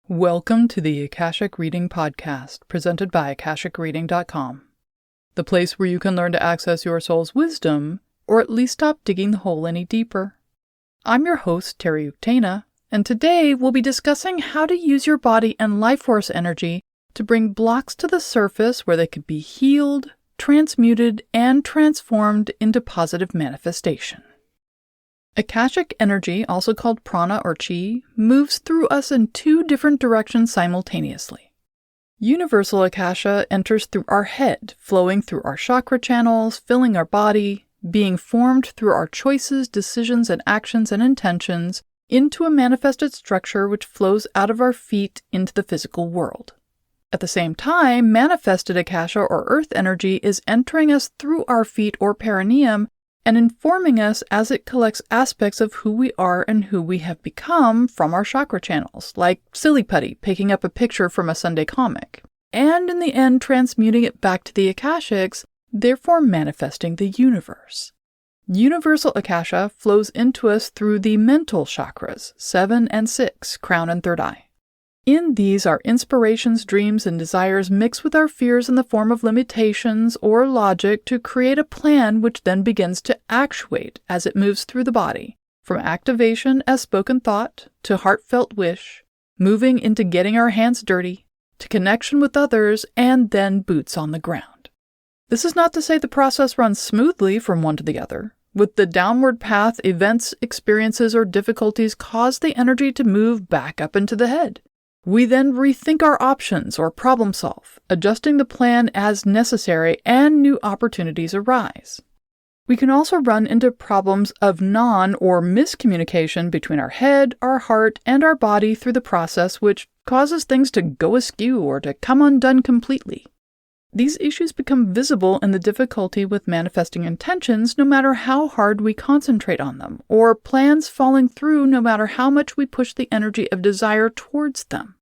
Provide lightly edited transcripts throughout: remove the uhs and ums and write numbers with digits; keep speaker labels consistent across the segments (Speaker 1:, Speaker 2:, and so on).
Speaker 1: Welcome to the Akashic Reading Podcast, presented by AkashicReading.com, the place where you can learn to access your soul's wisdom, or at least stop digging the hole any deeper. I'm your host, Terry Uktana, and today we'll be discussing how to use your body and life force energy to bring blocks to the surface where they could be healed, transmuted, and transformed into positive manifestation. Akashic energy, also called prana or chi, moves through us in two different directions simultaneously. Universal Akasha enters through our head, flowing through our chakra channels, filling our body, being formed through our choices, decisions, and actions and intentions into a manifested structure which flows out of our feet into the physical world. At the same time, manifested Akasha or earth energy is entering us through our feet or perineum and informing us as it collects aspects of who we are and who we have become from our chakra channels, like Silly Putty picking up a picture from a Sunday comic, and in the end transmuting it back to the Akashics, therefore manifesting the universe. Universal Akasha flows into us through the mental chakras, 7 and 6, crown and third eye. In these, our inspirations, dreams, and desires mix with our fears in the form of limitations or logic to create a plan which then begins to actuate as it moves through the body, from activation as spoken thought to heartfelt wish, moving into getting our hands dirty, to connection with others, and then boots on the ground. This is not to say the process runs smoothly from one to the other. With the downward path, events, experiences, or difficulties cause the energy to move back up into the head. We then rethink our options or problem solve, adjusting the plan as necessary, and new opportunities arise. We can also run into problems of non- or miscommunication between our head, our heart, and our body through the process, which causes things to go askew or to come undone completely. These issues become visible in the difficulty with manifesting intentions no matter how hard we concentrate on them, or plans falling through no matter how much we push the energy of desire towards them.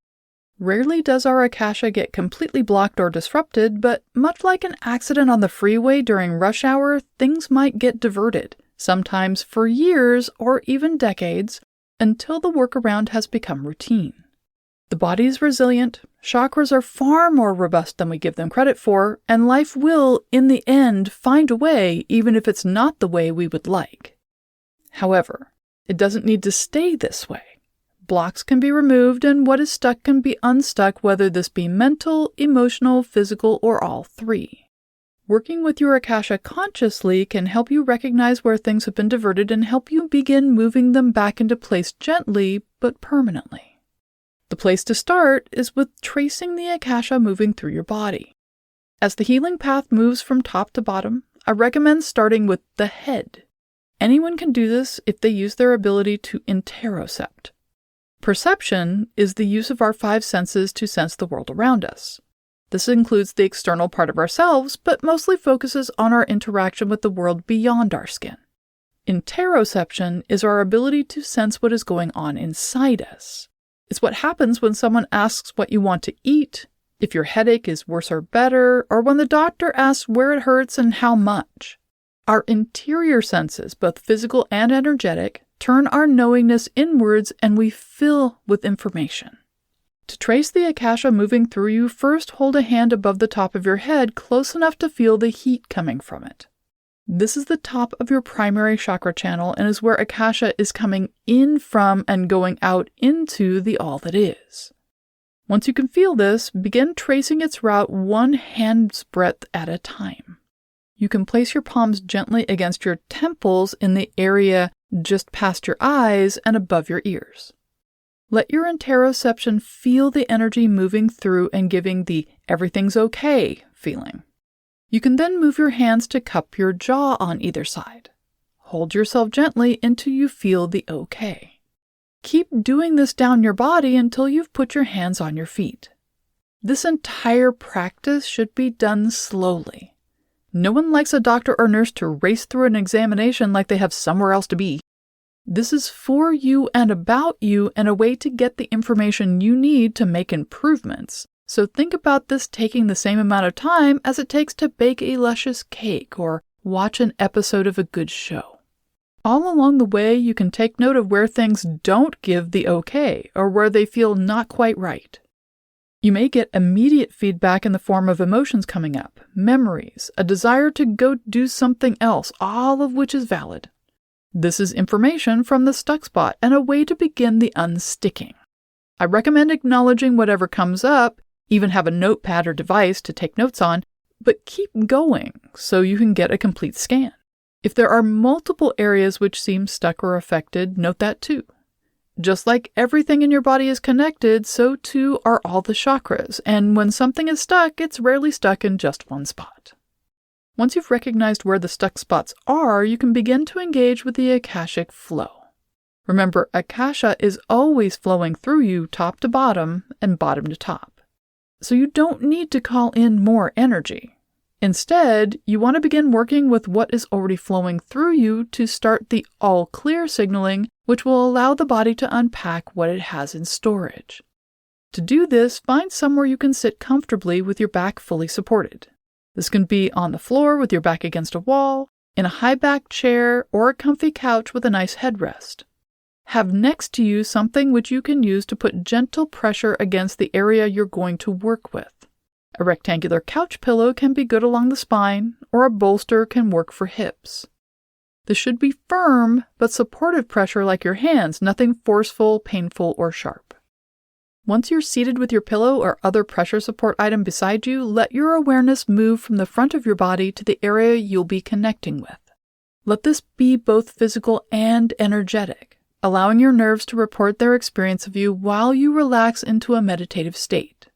Speaker 1: Rarely does our Akasha get completely blocked or disrupted, but much like an accident on the freeway during rush hour, things might get diverted, sometimes for years or even decades, until the workaround has become routine. The body is resilient, chakras are far more robust than we give them credit for, and life will, in the end, find a way, even if it's not the way we would like. However, it doesn't need to stay this way. Blocks can be removed, and what is stuck can be unstuck, whether this be mental, emotional, physical, or all three. Working with your Akasha consciously can help you recognize where things have been diverted and help you begin moving them back into place gently, but permanently. The place to start is with tracing the Akasha moving through your body. As the healing path moves from top to bottom, I recommend starting with the head. Anyone can do this if they use their ability to interocept. Perception is the use of our 5 senses to sense the world around us. This includes the external part of ourselves, but mostly focuses on our interaction with the world beyond our skin. Interoception is our ability to sense what is going on inside us. It's what happens when someone asks what you want to eat, if your headache is worse or better, or when the doctor asks where it hurts and how much. Our interior senses, both physical and energetic, turn our knowingness inwards and we fill with information. To trace the Akasha moving through you, first hold a hand above the top of your head close enough to feel the heat coming from it. This is the top of your primary chakra channel and is where Akasha is coming in from and going out into the all that is. Once you can feel this, begin tracing its route one hand's breadth at a time. You can place your palms gently against your temples in the area just past your eyes and above your ears. Let your interoception feel the energy moving through and giving the everything's okay feeling. You can then move your hands to cup your jaw on either side. Hold yourself gently until you feel the okay. Keep doing this down your body until you've put your hands on your feet. This entire practice should be done slowly. No one likes a doctor or nurse to race through an examination like they have somewhere else to be. This is for you and about you and a way to get the information you need to make improvements. So think about this taking the same amount of time as it takes to bake a luscious cake or watch an episode of a good show. All along the way, you can take note of where things don't give the okay or where they feel not quite right. You may get immediate feedback in the form of emotions coming up, memories, a desire to go do something else, all of which is valid. This is information from the stuck spot and a way to begin the unsticking. I recommend acknowledging whatever comes up, even have a notepad or device to take notes on, but keep going so you can get a complete scan. If there are multiple areas which seem stuck or affected, note that too. Just like everything in your body is connected, so too are all the chakras, and when something is stuck, it's rarely stuck in just one spot. Once you've recognized where the stuck spots are, you can begin to engage with the Akashic flow. Remember, Akasha is always flowing through you top to bottom and bottom to top. So you don't need to call in more energy. Instead, you want to begin working with what is already flowing through you to start the all clear signaling, which will allow the body to unpack what it has in storage. To do this, find somewhere you can sit comfortably with your back fully supported. This can be on the floor with your back against a wall, in a high-back chair, or a comfy couch with a nice headrest. Have next to you something which you can use to put gentle pressure against the area you're going to work with. A rectangular couch pillow can be good along the spine, or a bolster can work for hips. This should be firm, but supportive pressure like your hands, nothing forceful, painful, or sharp. Once you're seated with your pillow or other pressure support item beside you, let your awareness move from the front of your body to the area you'll be connecting with. Let this be both physical and energetic, allowing your nerves to report their experience of you while you relax into a meditative state.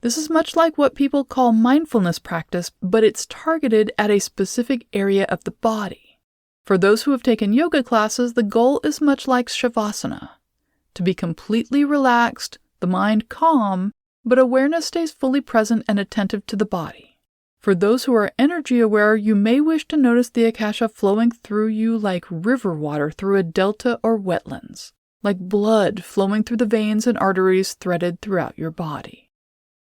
Speaker 1: This is much like what people call mindfulness practice, but it's targeted at a specific area of the body. For those who have taken yoga classes, the goal is much like Shavasana, to be completely relaxed, the mind calm, but awareness stays fully present and attentive to the body. For those who are energy aware, you may wish to notice the Akasha flowing through you like river water through a delta or wetlands, like blood flowing through the veins and arteries threaded throughout your body.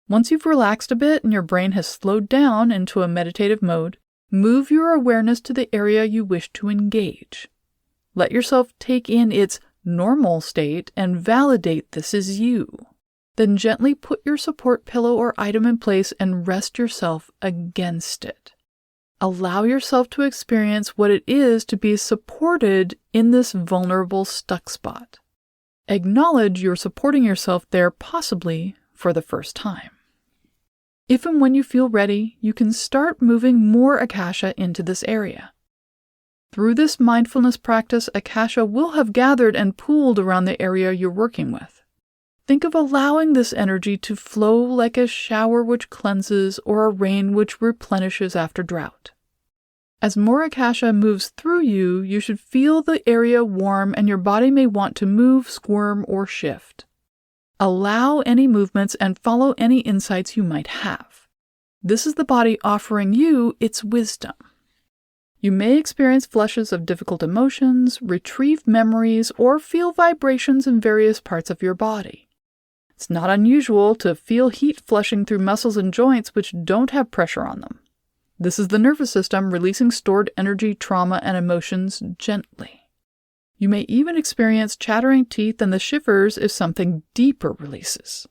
Speaker 1: Once you've relaxed a bit and your brain has slowed down into a meditative mode, move your awareness to the area you wish to engage. Let yourself take in its normal state and validate this is you. Then gently put your support pillow or item in place and rest yourself against it. Allow yourself to experience what it is to be supported in this vulnerable stuck spot. Acknowledge you're supporting yourself there possibly for the first time. If and when you feel ready, you can start moving more Akasha into this area. Through this mindfulness practice, Akasha will have gathered and pooled around the area you're working with. Think of allowing this energy to flow like a shower which cleanses or a rain which replenishes after drought. As more Akasha moves through you, you should feel the area warm and your body may want to move, squirm, or shift. Allow any movements and follow any insights you might have. This is the body offering you its wisdom. You may experience flushes of difficult emotions, retrieve memories, or feel vibrations in various parts of your body. It's not unusual to feel heat flushing through muscles and joints which don't have pressure on them. This is the nervous system releasing stored energy, trauma, and emotions gently. You may even experience chattering teeth and the shivers if something deeper releases.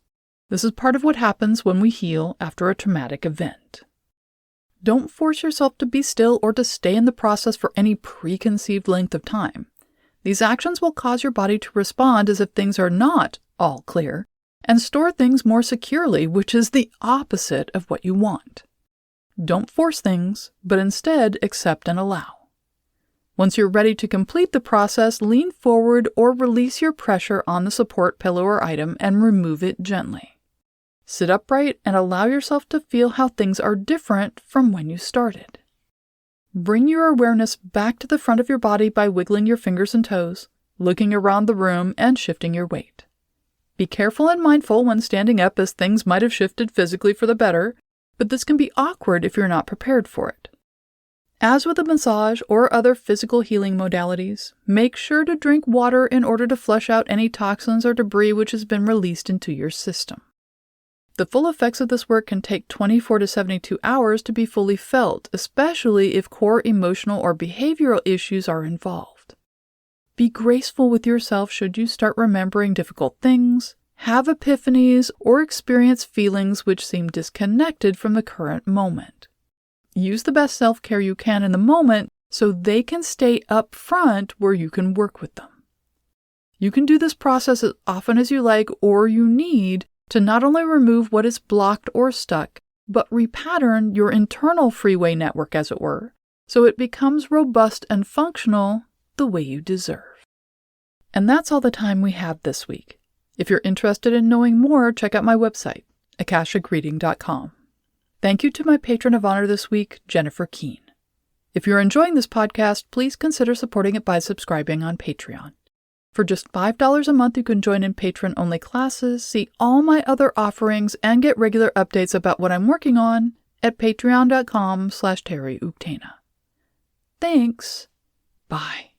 Speaker 1: This is part of what happens when we heal after a traumatic event. Don't force yourself to be still or to stay in the process for any preconceived length of time. These actions will cause your body to respond as if things are not all clear and store things more securely, which is the opposite of what you want. Don't force things, but instead accept and allow. Once you're ready to complete the process, lean forward or release your pressure on the support pillow or item and remove it gently. Sit upright and allow yourself to feel how things are different from when you started. Bring your awareness back to the front of your body by wiggling your fingers and toes, looking around the room, and shifting your weight. Be careful and mindful when standing up, as things might have shifted physically for the better, but this can be awkward if you're not prepared for it. As with a massage or other physical healing modalities, make sure to drink water in order to flush out any toxins or debris which has been released into your system. The full effects of this work can take 24 to 72 hours to be fully felt, especially if core emotional or behavioral issues are involved. Be graceful with yourself should you start remembering difficult things, have epiphanies, or experience feelings which seem disconnected from the current moment. Use the best self-care you can in the moment so they can stay up front where you can work with them. You can do this process as often as you like or you need to not only remove what is blocked or stuck, but repattern your internal freeway network, as it were, so it becomes robust and functional the way you deserve. And that's all the time we have this week. If you're interested in knowing more, check out my website, akashicreading.com. Thank you to my patron of honor this week, Jennifer Keene. If you're enjoying this podcast, please consider supporting it by subscribing on Patreon. For just $5 a month, you can join in patron-only classes, see all my other offerings, and get regular updates about what I'm working on at patreon.com/TerryUktana. Thanks. Bye.